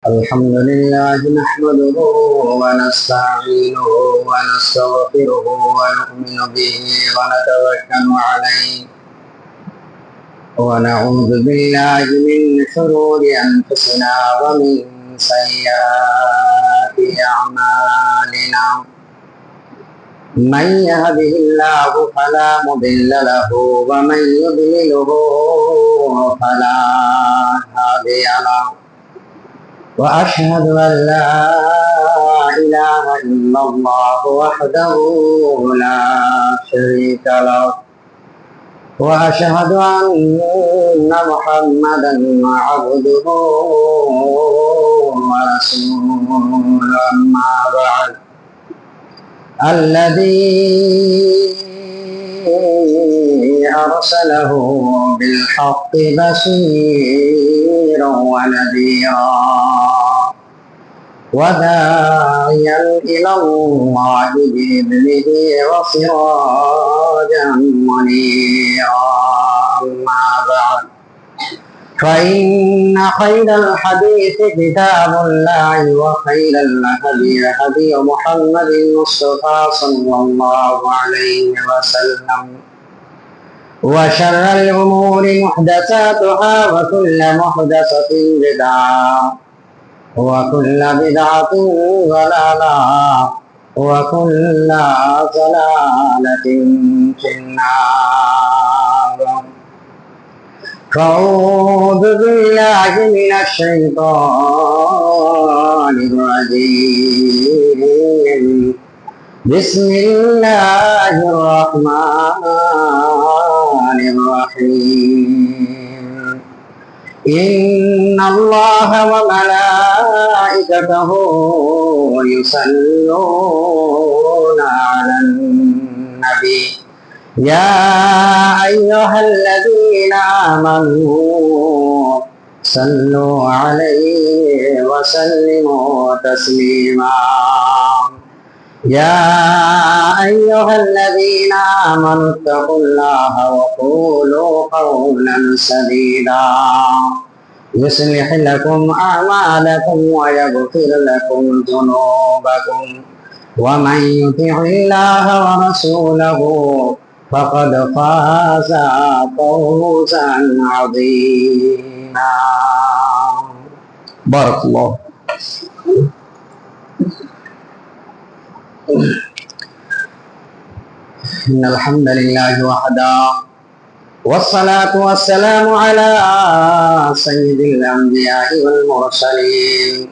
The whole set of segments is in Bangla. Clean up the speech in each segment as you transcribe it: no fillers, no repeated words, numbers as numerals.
الحمد لله نحمده ونستعينه ونستغفره ونؤمن به ونتوكل عليه ونعوذ بالله من شرور أنفسنا ومن سيئات أعمالنا من يهده الله فلا مضل له ومن يضلله فلا هادي له وأشهد أن لا إله إلا الله وحده لا شريك له وأشهد أن محمدا عبده ورسوله أما بعد الذي أرسله بالحق بشيرا ونذيرا وداعيا إلى الله بإذنه وسراجا منيرا أما بعد فإن خير الحديث كتاب الله وخير الهدي هدي محمد المصطفى صلى الله عليه وسلم وشر الأمور محدثاتها وكل محدثة بدعة وكل بدعة ضلالة وكل ضلالة في النار أعوذ بالله من الشيطان الرجيم بسم الله الرحمن الرحيم إن الله وملائكته يصلون على النبي يا أيها الذين آمنوا صلوا عليه وسلموا تسليما يا أيها الذين آمنوا اتقوا الله وقولوا قولا سديدا يصلح لكم أعمالكم ويغفر لكم ذنوبكم ومن يطع الله ورسوله فقد فاز فوزا عظيما بارك الله. إن الحمد لله وحده والصلاة والسلام على سيد الأنبياء والمرسلين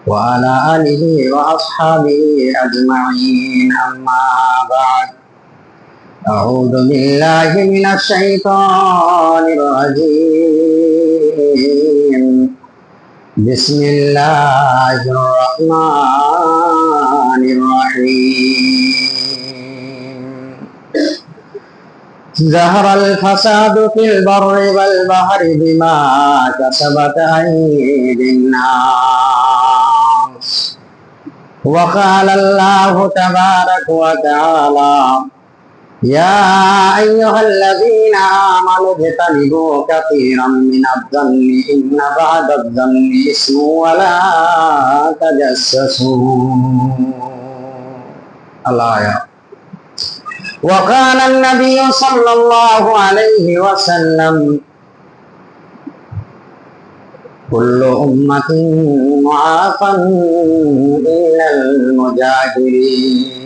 وعلى آله وأصحابه أجمعين أما بعد أعوذ بالله من الشيطان الرجيم بسم الله الرحمن الرحيم ظهر الفساد في البر والبحر بما كسبت أيدي الناس وقال الله تبارك وتعالى يا أيها الذين آمنوا اجتنبوا كثيرا من الظن إن بعد الظن إثم ولا تجسسوا الآية وقال النبي صلى الله عليه وسلم كل أمة معافى إلا المجاهرين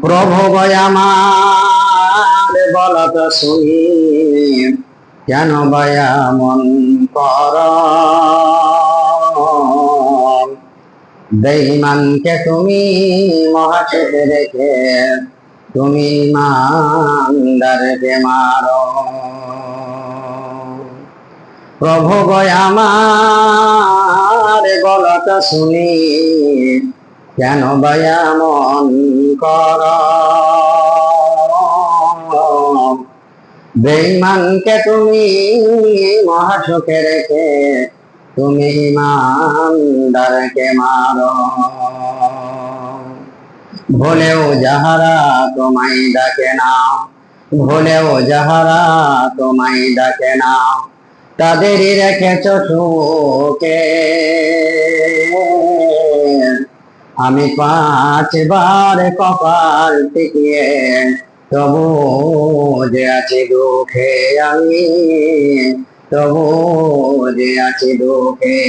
প্রভু আমার বলত শুনি কেন বয়া মন কর বেঈমানকে তুমি মহাচোখে রেখে তুমি ইমানদারকে মারো প্রভু আমার বলত শুনি কেন বয়া মন কর বেঈমানকে তুমি মহাচোখে রেখে তুমি ইমানদারকে মারো ভুলেও যাহারা তোমায় ডাকে না ভুলেও যাহারা তোমায় ডাকে না, তাদেরই রেখেছ সুখে। আমি 5বার কপাল টিকিয়ে তবু যে আছি দুঃখে, আমি তবু যে আছি দুঃখে।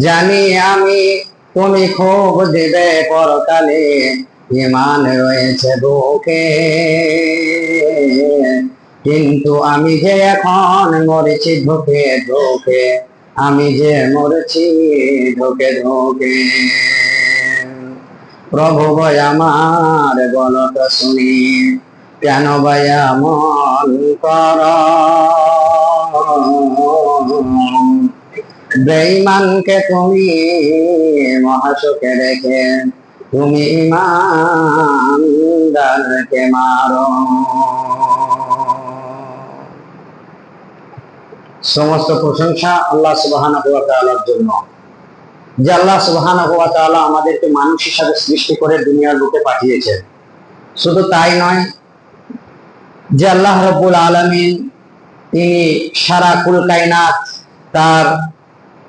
জানি আমি তুমি খুব দিবে পরকালে, ইমান রয়েছে বুকে, কিন্তু আমি যে এখন মরেছি ধোকে ধোকে, আমি যে মরেছি ধোকে ধোকে। প্রভু ভয় আমার বলো তো শুনি, কেন ভয় মন কর? বেঈমানকে তুমি মহাশোকে রেখে, তুমি ঈমানদারকে মারো। সমস্ত প্রশংসা আল্লাহ সুবহানাহু ওয়া তাআলার জন্য, যে আল্লাহ সুবহানাহু ওয়া তাআলা আমাদেরকে মানুষ হিসাবে সৃষ্টি করে দুনিয়ার বুকে পাঠিয়েছেন। শুধু তাই নয়, যে আল্লাহ রাব্বুল আলামিন তিনি সারা কুল কায়নাত তার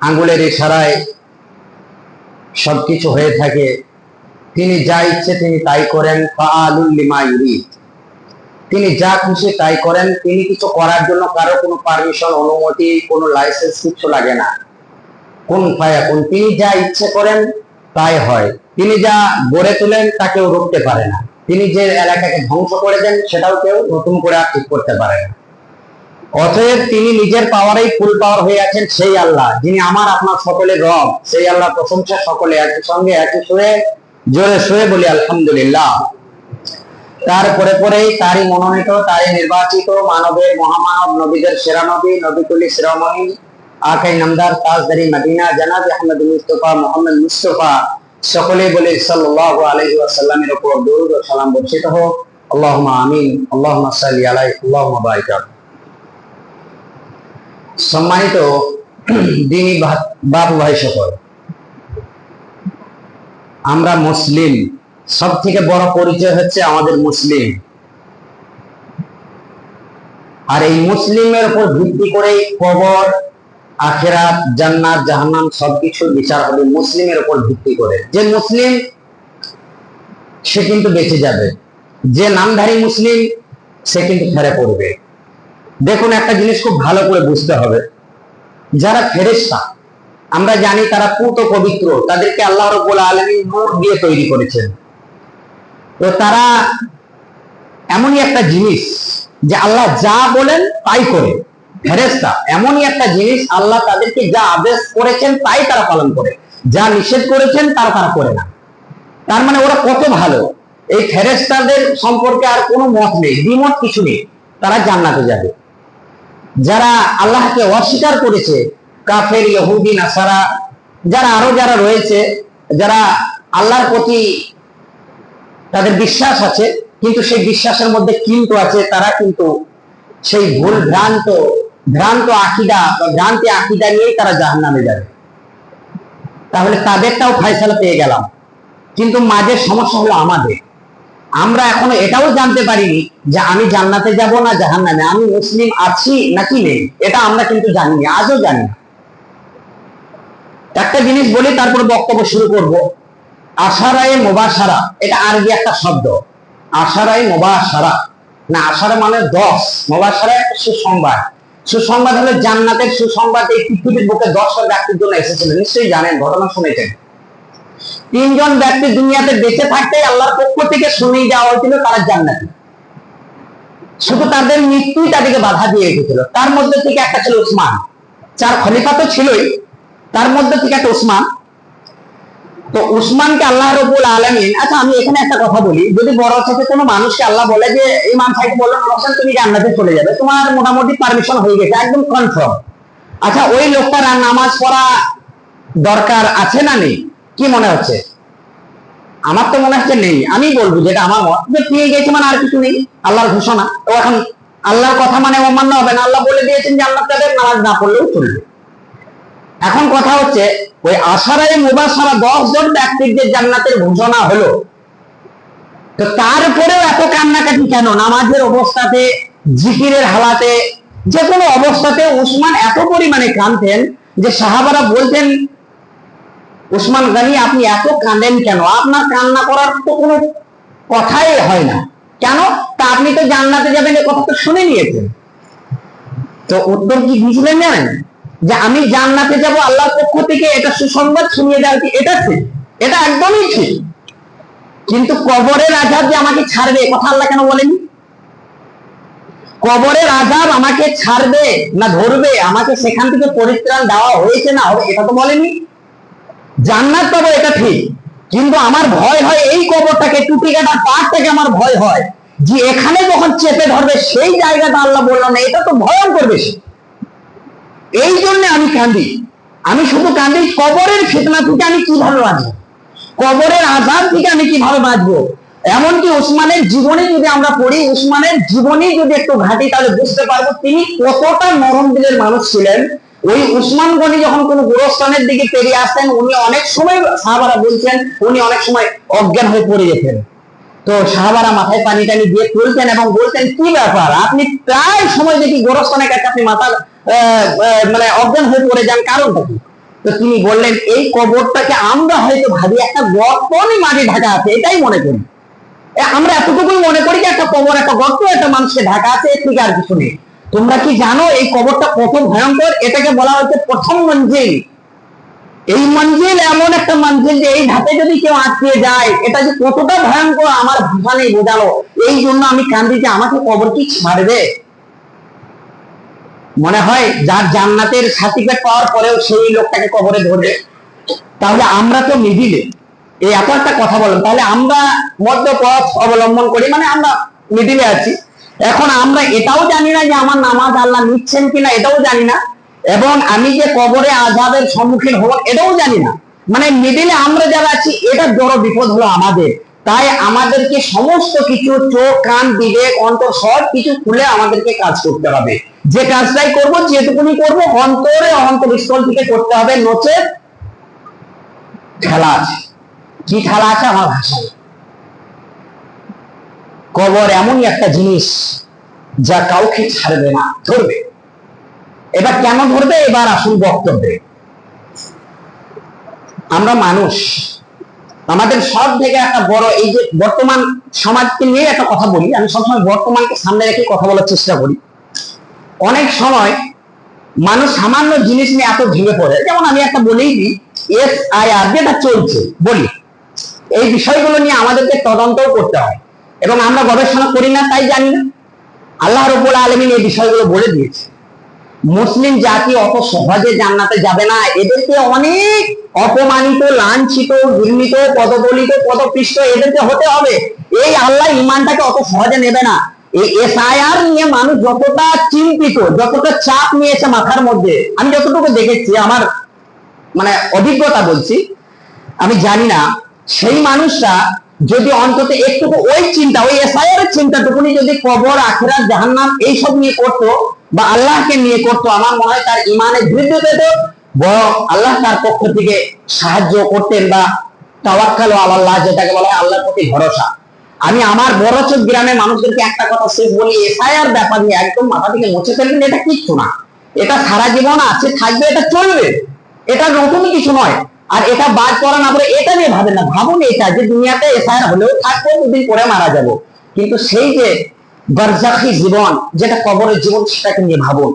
আঙ্গুলের ইশারায় সবকিছু হয়ে থাকে। তিনি যা ইচ্ছে তিনি তাই করেন, ফাআলুল লিমা ইউরিদ। তিনি যা খুশি তাই করেন। তিনি কিছু করার জন্য কারো কোনো পারমিশন, অনুমতি, কোনো লাইসেন্স কিছু লাগে না। কোন ফায়াকুন, তিনি যা ইচ্ছে করেন তাই হয়। তিনি যা গড়ে তোলেন তা কেউ রুখতে পারে না। তিনি যে এলাকাকে ধ্বংস করে দেন সেটাও কেউ নতুন করে আর ঠিক করতে পারে না। অতএব তিনি নিজের পাওয়ারেই ফুল পাওয়ার হয়ে আছেন, সেই আল্লাহ যিনি আমার আপনার সকলের রব। সেই আল্লাহ প্রশংসা সকলে একই সঙ্গে একই সুরে জোরে সুরে বলি আলহামদুলিল্লাহ। তারপরে পরেই তারই মনোনীত, তারই নির্বাচিত, মানবের মহামানব, নবীদের সেরা নবী, নবীকুলি শিরোমণি, আকাই নামদার, তাজদারি মদিনা, জনাব আহমদ মুস্তফা মুহাম্মদ মুস্তফা, সকলেই বলে সাল্লাল্লাহু আলাইহি ওয়াসাল্লামের উপর দরুদ ও সালাম বর্ষিত হোক। আল্লাহুম্মা আমিন, আল্লাহুম্মা সাল্লি আলাইহি, আল্লাহুম্মা বারিক। সম্মানিত দিনী বাপ ভাই সকল, আমরা মুসলিম। সব থেকে বড় পরিচয় হচ্ছে আমাদের মুসলিম। আর এই মুসলিমের উপর ভিত্তি করে কবর, আখিরাত, জান্নাত, জাহান্নাম সবকিছু বিচার হবে মুসলিমের উপর ভিত্তি করে। যে মুসলিম সে কিন্তু বেঁচে যাবে, যে নামধারী মুসলিম সে কিন্তু ফেরে পড়বে। দেখুন, একটা জিনিস খুব ভালো করে বুঝতে হবে, যারা ফেরেশতা আমরা জানি তারা পুত পবিত্র, তাদেরকে আল্লাহ রাব্বুল আলামিন নূর দিয়ে তৈরি করেছেন। তো তারা এমনই একটা জিনিস যে আল্লাহ যা বলেন তাই করে। ফেরেশতা এমনই একটা জিনিস, আল্লাহ তাদেরকে যা আদেশ করেছেন তাই তারা পালন করে, যা নিষেধ করেছেন তারা করে না। তার মানে ওরা কত ভালো। এই ফেরেশতাদের সম্পর্কে আর কোনো মত নেই, দ্বিমত কিছু নেই, তারা জান্নাতে যাবে। যারা আল্লাহকে অস্বীকার করেছে, কাফের, ইহুদি, নাসারা, যারা রয়েছে, যারা আল্লাহর প্রতি তাদের বিশ্বাস আছে কিন্তু সেই বিশ্বাসের মধ্যে কিন্তু আছে, তারা কিন্তু সেই ভ্রান্ত আকীদা বা ভ্রান্তি আকীদা নিয়েই তারা জাহান্নামে যাবে। তাহলে তাদেরটাও ফয়সালা পেয়ে গেলাম। কিন্তু মাঝে সমস্যা হলো আমাদের, আমরা এখনো এটাও জানতে পারিনি যে আমি জান্নাতে যাব না জাহান্নামে, আমি মুসলিম আছি নাকি নেই, এটা আমরা কিন্তু জানিনি, আজও জানি না। একটা জিনিস বলি তারপর বক্তব্য শুরু করব। আশারায়ে মুবাশশারা, এটা আরবি একটা শব্দ। আশারায়ে মুবাশশারা, না আশারা মানে 10, মুবাশশারা একটা সুসংবাদ। সুসংবাদ হলো জান্নাতের সুসংবাদ। এই পৃথিবীর বুকে 10টা ব্যক্তির জন্য এসেছিল, নিশ্চয়ই জানেন, ঘটনা শুনেছেন। 3 জন ব্যক্তি দুনিয়াতে বেঁচে থাকতেই আল্লাহর পক্ষ থেকে শুনিয়ে দেওয়া হয়েছিল তারা জান্নাতি। শুধু তাদের মৃত্যুই তাদেরকে বাধা দিয়ে রেখেছিল। তার মধ্যে থেকে একটা ছিল উসমান। 4 খলিফা তো ছিলই, তার মধ্যে থেকে একটা উসমান। তো উসমানকে আল্লাহ রাব্বুল আলামিন, আচ্ছা আমি এখানে একটা কথা বলি, যদি বড় থেকে কোনো মানুষকে আল্লাহ বলে যে ইমাম সাহেব বললেন হোসেন তুমি জান্নাতে চলে যাবে, তোমার মোটামুটি পারমিশন হয়ে গেছে, একদম কনফার্ম। আচ্ছা ওই লোকটার আর নামাজ পড়া দরকার আছে না নেই? কি মনে হচ্ছে? আমার তো মনে হচ্ছে নেই। আমি বলবো যেটা আমার মত, যে পেয়ে গেছে মানে আর কিছু নেই, আল্লাহর ঘোষণা। তো এখন আল্লাহর কথা মানে অমান্য হবে না। আল্লাহ বলে দিয়েছেন জান্নাত তাদের, নামাজ না পড়লেও চলবে। এখন কথা হচ্ছে ওই আশারায়ে মুবাশশারা 10 জন ব্যক্তির যে জান্নাতের ঘোষণা হলো, তো তারপরেও এত কান্নাকাটি কেন? নামাজের অবস্থাতে, জিকিরের হালাতে, যে কোনো অবস্থাতে উসমান এত পরিমাণে কাঁদতেন যে সাহাবারা বলতেন, উসমান গনি আপনি এত কাঁদেন কেন? আপনার কান্না করার তো কোনো কথাই হয় না কেন? তা আপনি তো জান্নাতে যাবেন, এ কথা তো শুনে নিয়েছেন। তো উত্তর কি দিয়েছিলেন জানেন? যে আমি জান্নাতে যাব আল্লাহর পক্ষ থেকে, এটা সুসংবাদ শুনিয়ে দেওয়া, এটা ঠিক, এটা একদমই ঠিক। কিন্তু কবরের আযাব যে আমাকে ছাড়বে, কথা আল্লাহ কেন বলেনি? কবরের আযাব আমাকে ছাড়বে না ধরবে, আমাকে সেখান থেকে পরিত্রাণ দেওয়া হয়েছে না হবে, এটা তো বলেনি। জান্নাত পাবো এটা ঠিক, কিন্তু আমার ভয় হয় এই কবরটাকে, টুটি কাটা পাটটাকে আমার ভয় হয় যে এখানে যখন চেপে ধরবে সেই জায়গাটা আল্লাহ বললো না, এটা তো ভয়ঙ্কর বেশি। এই জন্য আমি কাঁদি। আমি শুধু কাঁদি কবরের ফিতনা থেকে আমি কিভাবে বাঁচবো, কবরের আযাব থেকে আমি কিভাবে বাঁচবো। এমনকি উসমানের জীবনী যদি আমরা পড়ি, উসমানের জীবনী যদি একটু ঘাঁটি, তাহলে বুঝতে পারবো তিনি কতটা নরম দিলের মানুষ ছিলেন। ওই উসমান গনি যখন কোন গোরস্থানের দিকে পেরিয়ে আসতেন, উনি অনেক সময়, সাহাবারা বলছেন, উনি অনেক সময় অজ্ঞান হয়ে পড়ে যেতেন। তো সাহাবারা মাথায় পানি টানি দিয়ে তুলতেন এবং বলতেন, কি ব্যাপার, আপনি প্রায় সময় দেখি গোরস্থানের কাছে আপনি মাথা মানে অজ্ঞান হয়ে পড়ে যান, কারণটা কি? তো তিনি বললেন, এই কবরটাকে আমরা হয়তো ভাবি একটা গর্ত, মাটি ঢাকা আছে, এটাই মনে করি। আমরা এতটুকুই মনে করি যে একটা কবর, একটা গর্ত, একটা মানুষকে ঢাকা আছে, এর থেকে আর কিছু নেই। তোমরা কি জানো এই কবরটা কত ভয়ঙ্কর? এটাকে বলা হচ্ছে প্রথম মঞ্জিল। এই মঞ্জিল এমন একটা মঞ্জিল যে এই ধাপে যদি কেউ আটকে যায়, এটা যে কতটা ভয়ঙ্কর আমার ভাষা নেই বোঝানো। এই জন্য আমি কান্দি যে আমাকে কবর কি ছাড়বে। মনে হয় যার জান্নাতের সার্টিফিকেট পাওয়ার পরেও সেই লোকটাকে কবরে ধরবে। তাহলে আমরা তো মিডিলে, এই এত একটা কথা বলেন, তাহলে আমরা মধ্যপথ অবলম্বন করি, মানে আমরা মিডিলে আছি। এখন আমরা এটাও জানি না যে আমার নামাজ আল্লাহ নিচ্ছেন কিনা, এটাও জানি না, এবং আমি যে কবরে আযাবের সম্মুখীন হব এটাও জানি না। মানে মিডিলে আমরা যারা আছি, এটা বড় বিপদ হলো আমাদের। তাই আমাদেরকে সমস্ত কিছু, চোখ কান বিবেক অন্তর সব কিছু খুলে আমাদেরকে কাজ করতে হবে। যে কাজটাই করব, যেটুকুনি করব, অন্তরে অন্তরস্থল থেকে করতে হবে, নচেত খেলা আছে। কি খেলা আছে আমার ভাষায়? কবর এমনই একটা জিনিস যা কাউকে ছাড়বে না, ধরবে। এবার কেন ধরবে, এবার আসল বক্তব্যে। আমরা মানুষ, আমাদের সব থেকে একটা বড়, এই যে বর্তমান সমাজকে নিয়ে একটা কথা বলি, আমি সবসময় বর্তমানকে সামনে রেখে কথা বলার চেষ্টা করি। অনেক সময় মানুষ সামান্য জিনিস নিয়ে এত ভেঙে পড়ে, যেমন আমি একটা বলেই দিই, SIR যেটা চলছে বলি, এই বিষয়গুলো নিয়ে আমাদেরকে তদন্তও করতে হয়, এবং আমরা গবেষণা করি না তাই জানি না। আল্লাহ রাব্বুল আলামিন এই বিষয়গুলো বলে দিয়েছে। মুসলিম জাতি অত সহজে জান্নাতে যাবে না, এদেরকে অনেক অপমানিত, লাঞ্ছিত, ঘৃণিত, পদদলিত, পদপৃষ্ট এদেরকে হতে হবে। এই আল্লাহ ইমানটাকে অত সহজে নেবে না। এই SIR নিয়ে মানুষ যতটা চিন্তিত, যতটা চাপ নিয়েছে মাথার মধ্যে, আমি যতটুকু দেখেছি, আমার মানে অভিজ্ঞতা বলছি, আমি জানি না সেই মানুষরা যদি অন্তত একটু ওই চিন্তা, ওই SIR এর চিন্তাটুকুনি যদি কবর, আখিরাত, জাহান্নাম এইসব নিয়ে করতো, বা আল্লাহকে নিয়ে করতো, আমার মনে হয় তার ইমানে বৃদ্ধি পেত, বরং আল্লাহ তার পক্ষ থেকে সাহায্য করতেন। বা তাওয়াক্কাল আলাল্লাহ, যেটাকে বলা হয় আল্লাহর প্রতি ভরসা। আমি আমার বড়চোদ গ্রামের মানুষদেরকে একটা কথা শেষ বলি, SIR ব্যাপার নিয়ে একদম মাথা থেকে মুছে ফেলবেন, এটা কিচ্ছু না, এটা সারা জীবন আছে, থাকবে, এটা চলবে, এটা নতুন কিছু নয়। আর এটা বাদ করা না পড়ে এটা নিয়ে ভাবেন না, ভাবুন এটা যে দুনিয়াতে SIR হলেও থাকবো, দুদিন পরে মারা যাব, কিন্তু সেই যে বারজাখী জীবন, যেটা কবরের জীবন, সেটাকে নিয়ে ভাবুন।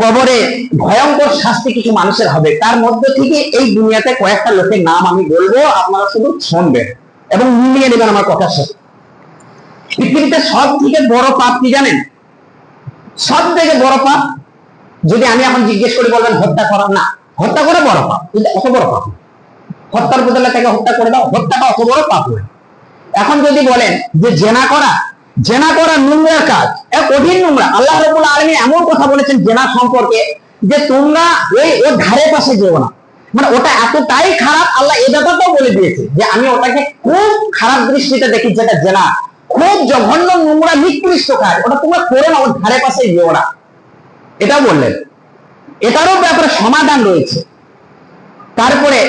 কবরে ভয়ঙ্কর শাস্তি কিছু মানুষের হবে, তার মধ্যে থেকে এই দুনিয়াতে কয়েকটা লোকের নাম আমি বলবো, আপনারা শুধু শুনবেন এবং মিলিয়ে নেবেন আমার কথার সাথে। পৃথিবীতে সব থেকে বড় পাপ কি জানেন? সব থেকে বড় পাপ, যদি আমি এখন জিজ্ঞেস করি, বলবেন হত্যা করা। না, হত্যা করা বড় পাপ, কিন্তু অত বড় পাপ। হত্যার বদলে তাকে হত্যা করে দাও, হত্যাটা অত বড় পাপ নয়। এখন যদি বলেন যে জেনা করা, জেনা করা নোংরা কাজ, এক কঠিন নোংরা। আল্লাহ রাব্বুল আলামিন এমন কথা বলেছেন জেনা সম্পর্কে যে তোমরা ওর ধারে পাশে যেও না। মানে ওটা এতটাই খারাপ, আল্লাহ এই ব্যাপারটাও বলে দিয়েছে যে আমি ওটাকে খুব খারাপ দৃষ্টিতে দেখি, যেটা জেনা, খুব জঘন্য, নোংরা, নিকৃষ্ট কাজ, ওটা তোমরা করে না, ওর ধারে পাশে যেও না, এটা বললেন। এটারও ব্যাপারে সমাধান রয়েছে। তারপরে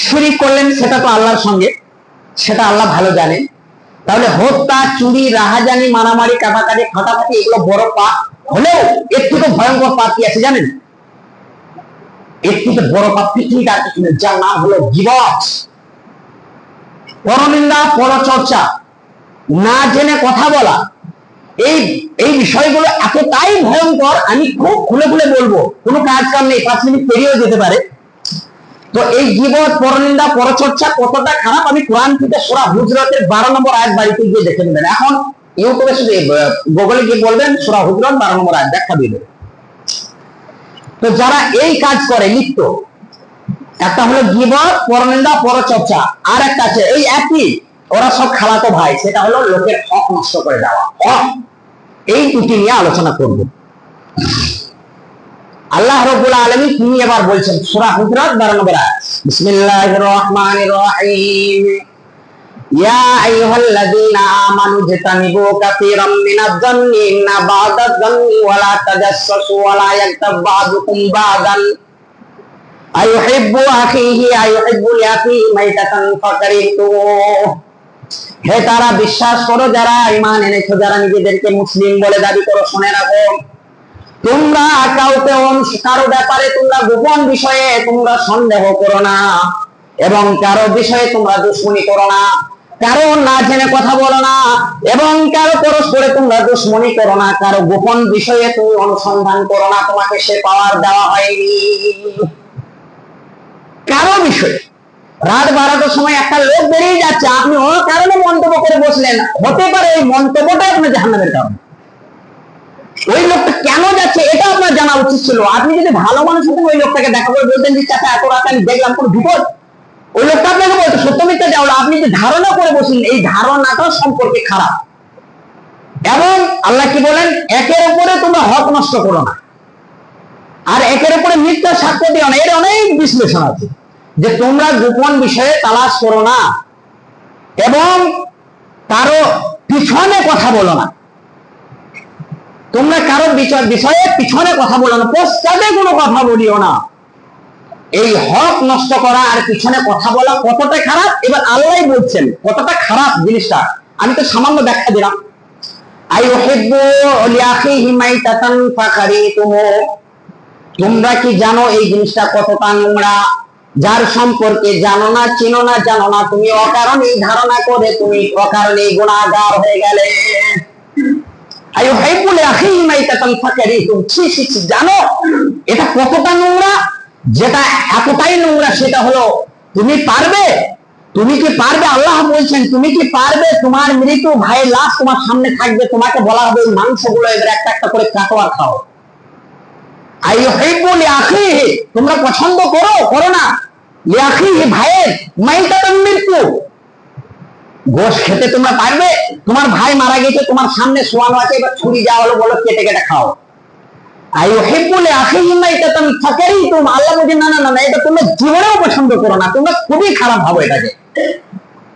শিরক করলেন, সেটা তো আল্লাহর সঙ্গে, সেটা আল্লাহ ভালো জানেন। তাহলে হত্যা, চুরি, রাহাজানি, মারামারি, কাটাকাটি, ফাটাফাটি এগুলো বড় পাপ হলেও এর থেকে ভয়ঙ্কর পাপ কি আছে জানেন? এর থেকে বড় পাপ পৃথিবীতে আর কিছু নেই, যার নাম হলো গীবত, পরনিন্দা, পরচর্চা, না জেনে কথা বলা। এই এই বিষয়গুলো এতটাই ভয়ঙ্কর, আমি খুব খুলে খুলে বলবো, কোনো কাজ কাম নেই, 5 মিনিট পেরিয়েও যেতে পারে। তো এই গীবত, পরনিন্দা, পরচর্চা কতটা খারাপ আমি কোরআন থেকে সূরা হুজরাতের 12 নম্বর আয়াত বাড়িতে গিয়ে দেখে নেবেন। এখন ইউটিউবে শুধু গুগলে গিয়ে বলবেন সূরা হুজরাত 12 নম্বর আয়াত, দেখা দিয়ে দেবে। তো যারা এই কাজ করে লিপ্ত, একটা হলো গীবত, পরনিন্দা, পরচর্চা, আর একটা আছে এই একই, ওরা সব খালাতো ভাই, সেটা হলো লোকের হক নষ্ট করে দেওয়া, হক। এই দুটি নিয়ে আলোচনা করব। আল্লাহ রাব্বুল আলামিন তিনি এবার বলছেন সূরা হুজরাত 12 নম্বর আয়াত, বিসমিল্লাহির রহমানির রহিম, ইয়া আইয়ুহাল্লাযীনা আমানু জাতানিবু কাসীরাম মিনাজ-জান্নি ইন্না বা'দাজ-জান্নি ওয়া লা তাজাসসাসু ওয়া লা ইয়াগতাব বা'দুকুম বা'দান আইয়ুহিব্বু আখিহি আইয়ুহিব্বু লিআখিহি মাইতাতান ফাকারিহতুমুহ। হে তারা বিশ্বাস করো যারা ঈমান এনেছো, যারা নিজেদেরকে মুসলিম বলে দাবি করো, শুনে রাখো, তোমরা কারো ব্যাপারে তোমরা গোপন বিষয়ে তোমরা সন্দেহ করো না, এবং কারো বিষয়ে তোমরা দুশমনি করো না, কারো না জেনে কথা বলো না, এবং কারো পরস্পরে তোমরা দুশমনি করো না, কারো গোপন বিষয়ে তুমি অনুসন্ধান করো না, তোমাকে সে পাওয়ার দেওয়া হয়নি। কারো বিষয়ে রাত 12টার সময় একটা লোক বেরিয়ে যাচ্ছে, আপনি ও কারণে মন্তব্য করে বসলেন, হতে পারে ওই মন্তব্যটা আপনার জাহান্নামের কারণ। ওই লোকটা কেন যাচ্ছে এটা আপনার জানা উচিত ছিল। আপনি যদি ভালো মানুষ হতেন ওই লোকটাকে দেখা করে বলতেন যে চাচা এত রাতে আমি দেখলাম কোনো বিপদ, ওই লোকটা আপনাকে বলতো সত্য মিথ্যা যাওয়া। আপনি যে ধারণা করে বসলেন, এই ধারণাটা সম্পর্কে খারাপ। এবং আল্লাহ কি বলেন, একের উপরে তোমরা হক নষ্ট করো না, আর একের উপরে মিথ্যা সাক্ষ্য দিও না। এর অনেক বিশ্লেষণ আছে, যে তোমরা গোপন বিষয়ে তালাশ করো না, এবং কারো পিছনে কথা বলো না, তোমরা কারো বিষয়ে পিছনে কথা বলো না, পশ্চাতে কোনো কথা বলিও না। এই হক নষ্ট করা আর পিছনে কথা বলা কতটা খারাপ, এবার আল্লাহ বলছেন কতটা খারাপ জিনিসটা। আমি তো সামান্য ব্যাখ্যা দিলাম। আইয়ুহিব্বু লিআখিহি মাইতাতান ফাকারিতুমু, তোমরা কি জানো এই জিনিসটা কতটা নোংরা? যার সম্পর্কে জানো না, চিনো না, জানো না, তুমি অকারণে ধারণা করে তুমি অকারণে গুনাহগার হয়ে গেলে। আইয়ুহিব্বু লিআখিহি মাইতাতান ফাকারিতুম, জানো এটা কতটা নোংরা? যেটা এতটাই নোংরা সেটা হলো তুমি পারবে, তুমি কি পারবে? আল্লাহ বলছেন তুমি কি পারবে? তোমার মৃত ভাইয়ের লাশ তোমার সামনে থাকবে, তোমাকে বলা হবে এই মাংসগুলো এবার একটা একটা করে কাটো আর খাও। আইয়ুহিব্বু লিআখিহি, তোমরা পছন্দ করো, করো না, লিআখিহি ভাইয়ের মাইতাতান মৃত্যু, গোশ খেতে তোমরা পারবে? তোমার ভাই মারা গেছে, তোমার সামনে শোয়ানো আছে, এবার ছুরি যা হলো বলো কেটে কেটে খাও। আইয়ুহিব্বু লিআখিহি মাইতাতান ফাকারিতুম, আল্লাহ বলেন না না না, এটা তোমরা জীবনেও পছন্দ করো না, তোমরা খুবই খারাপ ভাবো এটাকে।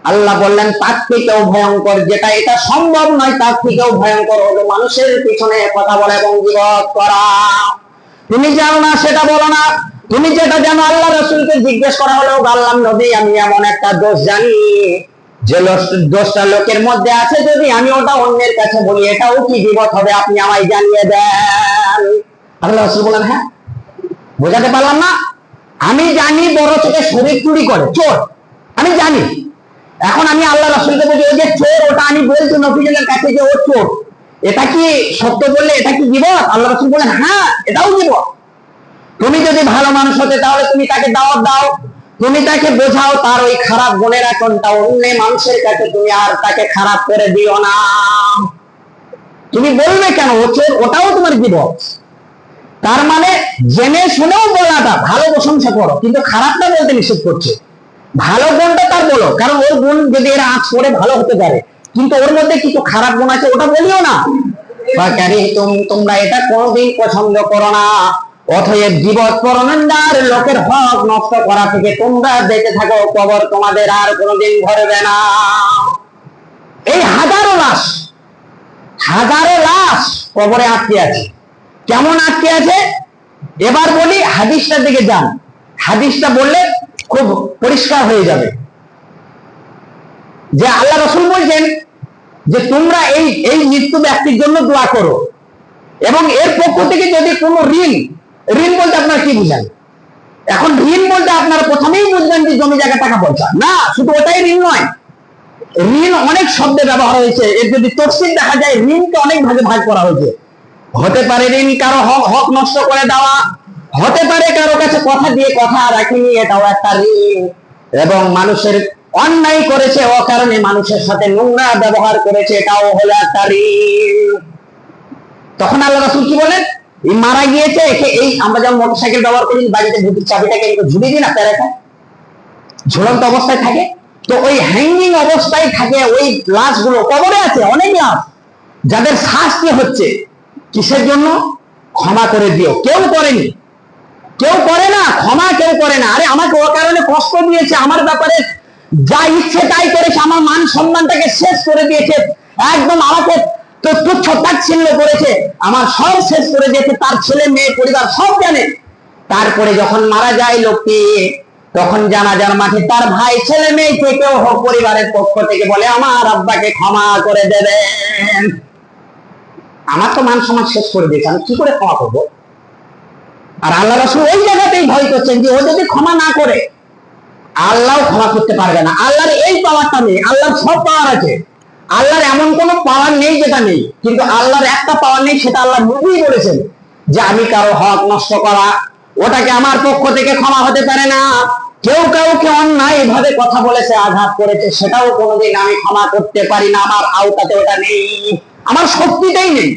আল্লাহ বললেন তার থেকেও ভয়ঙ্কর, যেটা এটা সম্ভব নয় তার থেকেও ভয়ঙ্কর হলো মানুষের পিছনে কথা বলা এবং গীবত করা। তুমি জানো না সেটা বলো না, তুমি যেটা জানো। আল্লাহ রাসূলকে জিজ্ঞেস করা হলো, আল্লাহ নবী আমি এমন একটা দোষ জানি যে দোষটা লোকের মধ্যে আছে, যদি আমি ওটা অন্যের কাছে বলি এটাও কি গীবত হবে? আপনি আমায় জানিয়ে দেন। আল্লাহ রাসূল বলেন হ্যাঁ, বোঝাতে পারলাম না? আমি জানি বড় চোখে শরীর চুরি করে চোর, আমি জানি। এখন আমি আল্লাহ রাসূলকে বলি ওই যে চোর, ওটা আমি বলছি নবীজের কাছে যে ও চোর, এটা কি সত্য বললে এটা কি গীবত? আল্লাহ রাসূল বলেন হ্যাঁ এটাও গীবত। তুমি যদি ভালো মানুষ হতে তাহলে তুমি তাকে দাওয়াত দাও, তুমি তাকে বোঝাও তার ওই খারাপ গুণের কোনটা, অন্য মানুষের কাছে তুমি আর তাকে খারাপ করে দিও না। তুমি বলবে কেন ও চোর, ওটাও তোমার গীবত। তার মানে জেনে শুনেও বলাটা, ভালো প্রশংসা করো কিন্তু খারাপটা বলতে নিষেধ করছে। ভালো গুণটা তার বলো, কারণ ওর গুণ যদি এর আঁচ করে ভালো হতে পারে, কিন্তু ওর মধ্যে কিছু খারাপ গুণ আছে ওটা বলিও না। তোমরা এটা কোনোদিন পছন্দ করো না। অতএব গীবত, পরনিন্দার লোকের হক নষ্ট করা থেকে তোমরা বেঁচে থাকো, কবর তোমাদের আর কোনোদিন ভরবে না। এই হাজারো লাশ কবরে আটকে আছে। কেমন আটকে আছে এবার বলি, হাদিসটার দিকে যান, হাদিসটা বললে খুব পরিষ্কার হয়ে যাবে। যে আল্লাহ রাসূল বলছেন যে তোমরা এই এই মৃত্যু ব্যক্তির জন্য দোয়া করো, এবং এর পক্ষ থেকে যদি কোনো ঋণ, ঋণ বলতে আপনারা কি বুঝেন? এখন ঋণ বলতে আপনারা প্রথমেই বুঝবেন যে জমি জায়গা টাকা পয়সা, না, শুধু ওটাই ঋণ নয়। ঋণ অনেক শব্দে ব্যবহার হয়েছে, এর যদি তফসিল দেখা যায় ঋণকে অনেক ভাগে ভাগ করা হয়েছে। হতে পারে ঋণ কারো হক নষ্ট করে দেওয়া, হতে পারে কারো কাছে কথা দিয়ে কথা রাখিনি, এটাও একটা ঋণ, এবং মানুষের অন্যায় করেছে ও কারণে মানুষের সাথে নোংরা ব্যবহার করেছে, এটাও হলো একটা ঋণ। তখন আল্লাহ রাসূল কি বলেন? মারা গিয়েছে, এই আমরা যেমন মোটরসাইকেল ব্যবহার করি, বাড়িতে বুটির চাবিটাকে ঝুলিয়ে দিই না, প্যারাটা ঝুলন্ত অবস্থায় থাকে, তো ওই হ্যাঙ্গিং অবস্থায় থাকে ওই লাশ গুলো। কবরে আছে অনেক লাশ যাদের শাস্তি হচ্ছে, কিসের জন্য? ক্ষমা করে দিও। কেউ করেনি, কেউ করে না ক্ষমা, কেউ করে না। আরে আমাকে ও কারণে কষ্ট দিয়েছে, আমার ব্যাপারে যা ইচ্ছে তাই করেছে, আমার মান সম্মানটাকে শেষ করে দিয়েছে, একদম আমাকে তো তুচ্ছ তাচ্ছিল্য করেছে, আমার সব শেষ করে দিয়েছে, তার ছেলে মেয়ে পরিবার সব জানে। তারপরে যখন মারা যায় লোকটি, তখন জানাজার মাঠে তার ভাই ছেলে মেয়ে থেকেও হোক, পরিবারের পক্ষ থেকে বলে আমার আব্বাকে ক্ষমা করে দেবেন। আমার তো মান সম্মান শেষ করে দিয়েছে, আমি কি করে ক্ষমা করবো? আর আল্লাহ রাসূল ওই জায়গাতেই ভয় করছেন যে ও যদি ক্ষমা না করে আল্লাহও ক্ষমা করতে পারবে না। আল্লাহর এই পাওয়ারটা নেই, আল্লাহর সব পাওয়ার আছে, আল্লাহর এমন কোন পাওয়ার নেই যেটা নেই, কিন্তু আল্লাহর একটা পাওয়ার নেই, সেটা আল্লাহ নিজেই বলেছেন যে আমি কারো হক নষ্ট করা, ওটাকে আমার পক্ষ থেকে ক্ষমা হতে পারে না। কেউ কাউকে অন্যায় ভাবে কথা বলেছে, আঘাত করেছে, সেটাও কোনোদিন আমি ক্ষমা করতে পারি না, আমার আওতাতে ওটা নেই, আমার শক্তিটাই নেই।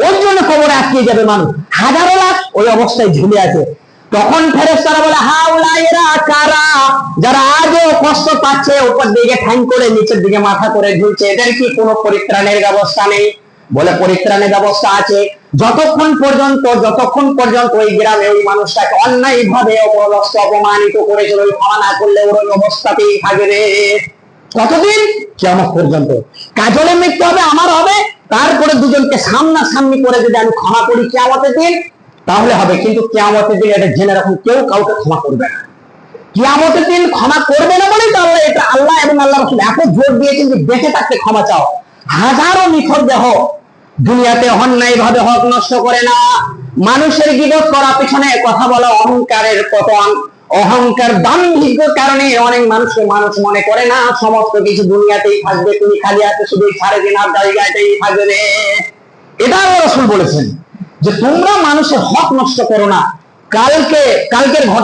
ওর জন্য কবরে আটকে যাবে মানুষ, হাজারো লাখ ওই অবস্থায় ঝুলে আছে। তখন ফেরেশতারা বলে হাউলা এরা কারা, যারা আজও কষ্ট পাচ্ছে, উপর দিকে ঠ্যাং করে নিচের দিকে মাথা করে ঝুলছে, এদের কি কোনো পরিত্রাণের ব্যবস্থা নেই? বলে পরিত্রাণের ব্যবস্থা আছে, যতক্ষণ পর্যন্ত ওই গ্রামে ওই মানুষটাকে অন্যায় ভাবে অপদস্থ অপমানিত করেছিল, ওই ক্ষমা না করলে ওর ওই অবস্থাতেই থাকবে। কতদিন? কিয়ামত পর্যন্ত। কাজলে মৃত্যু হবে, আমার হবে, তারপরে দুজনকে সামনাসামনি করে যদি আমি ক্ষমা করি কিয়ামতের দিন, তাহলে হবে। কিন্তু কিয়ামতের দিন এটা জেনে রাখুন, কেউ কাউকে ক্ষমা করবে না। কিয়ামতের দিন ক্ষমা করবে না বলেই তো আল্লাহ, এটা আল্লাহ এবং আল্লাহ রাসূল এত জোর দিয়েছেন যে বেঁচে থাকতে ক্ষমা চাও। হাজারো নিথর দেহ দুনিয়াতে অন্যায় ভাবে হক নষ্ট করে না, মানুষের গীবত করা, পিছনে কথা বলা, অহংকারের পতন, অহংকার দাম্ভিক কারণে অনেক মানুষকে মানুষ মনে করে না সমস্ত কিছু দুনিয়াতেই থাকবে, তুমি খালি হাতে শুধু সাড়ে দিনার জায়গাতেই থাকবে। এটা রাসূল বলেছেন যে তোমরা মানুষের হক নষ্ট করো না। কালকের ঘটনা